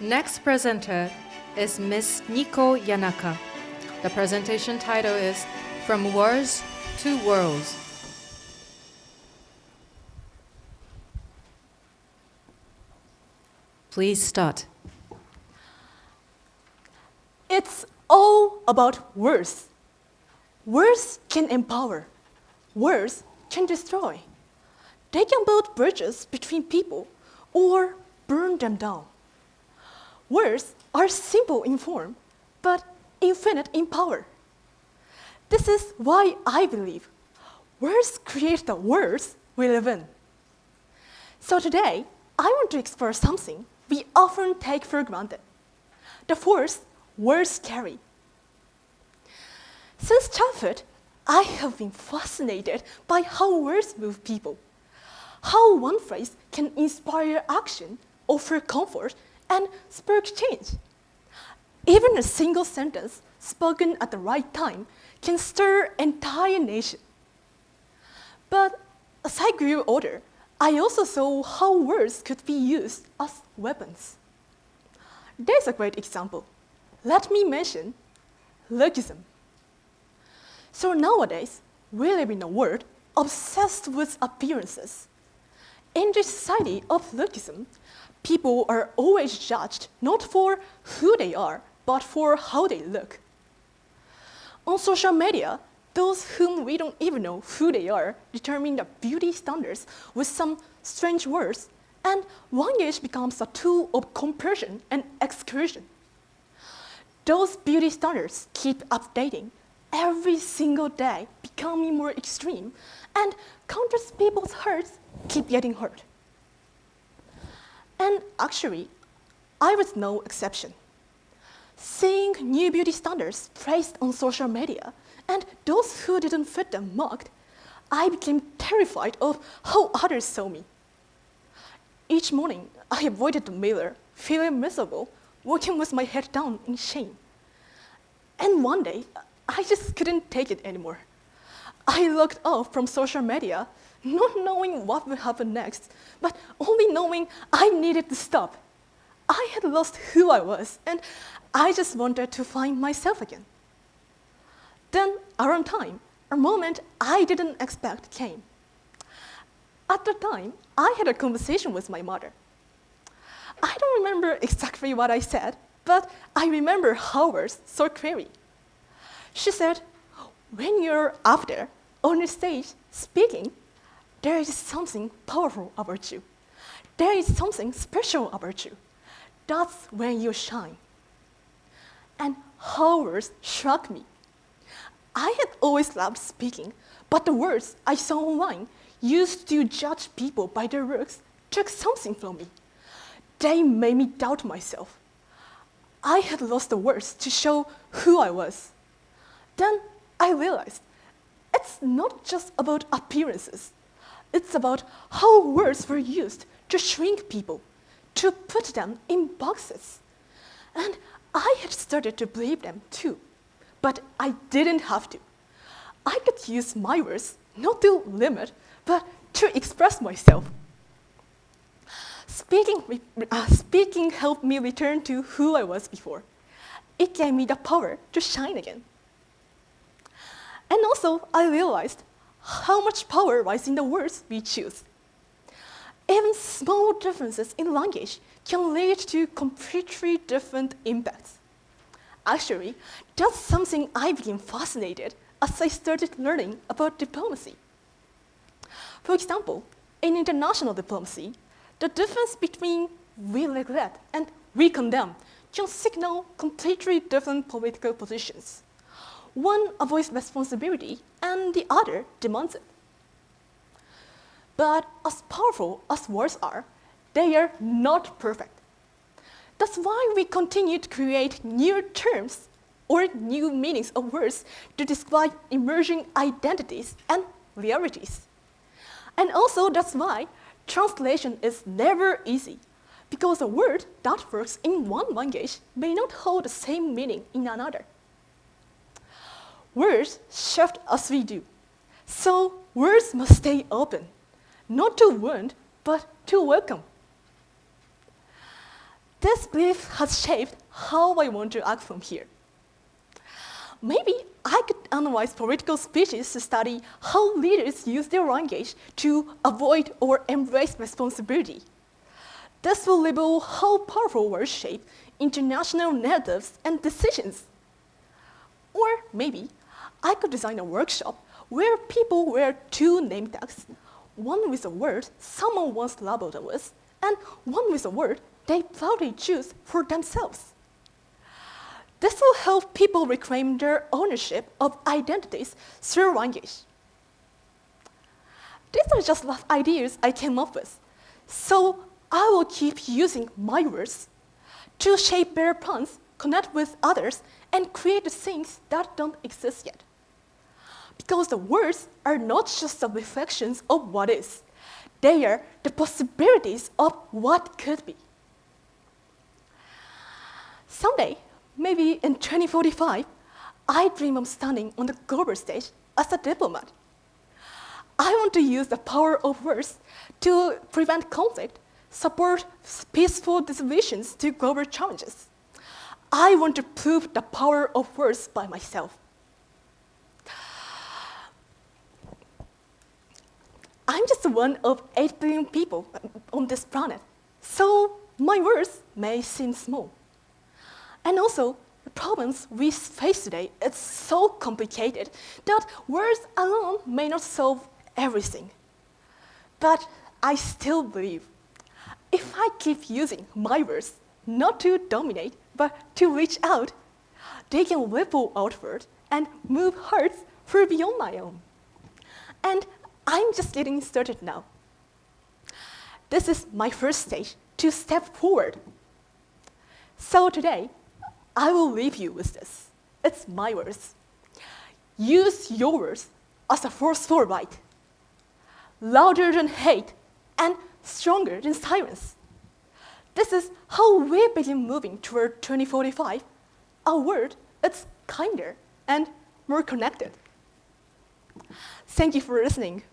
Next presenter is Miss Nico Yanaka. The presentation title is From Words to Worlds. Please start. It's all about words. Words can empower. Words can destroy. They can build bridges between people or burn them down. Words are simple in form, but infinite in power. This is why I believe words create the worlds we live in. So today, I want to explore something we often take for granted: the force words carry. Since childhood, I have been fascinated by how words move people, how one phrase can inspire action, offer comfort, and spark change. Even a single sentence spoken at the right time can stir an entire nation. But as I grew older, I also saw how words could be used as weapons. There's a great example. Let me mention loogism. So nowadays, we live in a world obsessed with appearances. In the society of loogism, people are always judged not for who they are, but for how they look. On social media, those whom we don't even know who they are determine the beauty standards with some strange words, and language becomes a tool of comparison and exclusion. Those beauty standards keep updating every single day, becoming more extreme, and countless people's hearts keep getting hurt. And actually, I was no exception. Seeing new beauty standards praised on social media and those who didn't fit them mocked, I became terrified of how others saw me. Each morning, I avoided the mirror, feeling miserable, walking with my head down in shame. And one day, I just couldn't take it anymore. I logged off from social media, not knowing what would happen next, but only knowing I needed to stop. I had lost who I was, and I just wanted to find myself again. Then, around time, a moment I didn't expect came. At the time, I had a conversation with my mother. I don't remember exactly what I said, but I remember her words so clearly. She said, "When you're up there, on the stage, speaking, there is something powerful about you. There is something special about you. That's when you shine." And her words struck me. I had always loved speaking, but the words I saw online used to judge people by their looks took something from me. They made me doubt myself. I had lost the words to show who I was. Then I realized it's not just about appearances. It's about how words were used to shrink people, to put them in boxes. And I had started to believe them too, but I didn't have to. I could use my words not to limit, but to express myself. Speaking helped me return to who I was before. It gave me the power to shine again. And also, I realized how much power lies in the words we choose. Even small differences in language can lead to completely different impacts. Actually, that's something I became fascinated as I started learning about diplomacy. For example, in international diplomacy, the difference between "we regret" and "we condemn" can signal completely different political positions. One avoids responsibility, and the other demands it. But as powerful as words are, they are not perfect. That's why we continue to create new terms or new meanings of words to describe emerging identities and realities. And also that's why translation is never easy, because a word that works in one language may not hold the same meaning in another. Words shift as we do, so words must stay open, not to wound, but to welcome. This belief has shaped how I want to act from here. Maybe I could analyze political speeches to study how leaders use their language to avoid or embrace responsibility. This will reveal how powerful words shape international narratives and decisions. Or maybe I could design a workshop where people wear two name tags, one with a word someone once labeled them with, and one with a word they proudly choose for themselves. This will help people reclaim their ownership of identities through language. These are just rough ideas I came up with, so I will keep using my words to shape better plans, connect with others, and create the things that don't exist yet. Because the words are not just the reflections of what is, they are the possibilities of what could be. Someday, maybe in 2045, I dream of standing on the global stage as a diplomat. I want to use the power of words to prevent conflict, support peaceful solutions to global challenges. I want to prove the power of words by myself. I'm just one of 8 billion people on this planet, so my words may seem small. And also, the problems we face today is so complicated that words alone may not solve everything. But I still believe if I keep using my words, not to dominate, but to reach out, they can ripple outward and move hearts far beyond my own. And I'm just getting started now. This is my first stage to step forward. So today, I will leave you with this. It's my words. Use your words as a force for right, louder than hate and stronger than silence. This is how we begin moving toward 2045, a world that's kinder and more connected. Thank you for listening.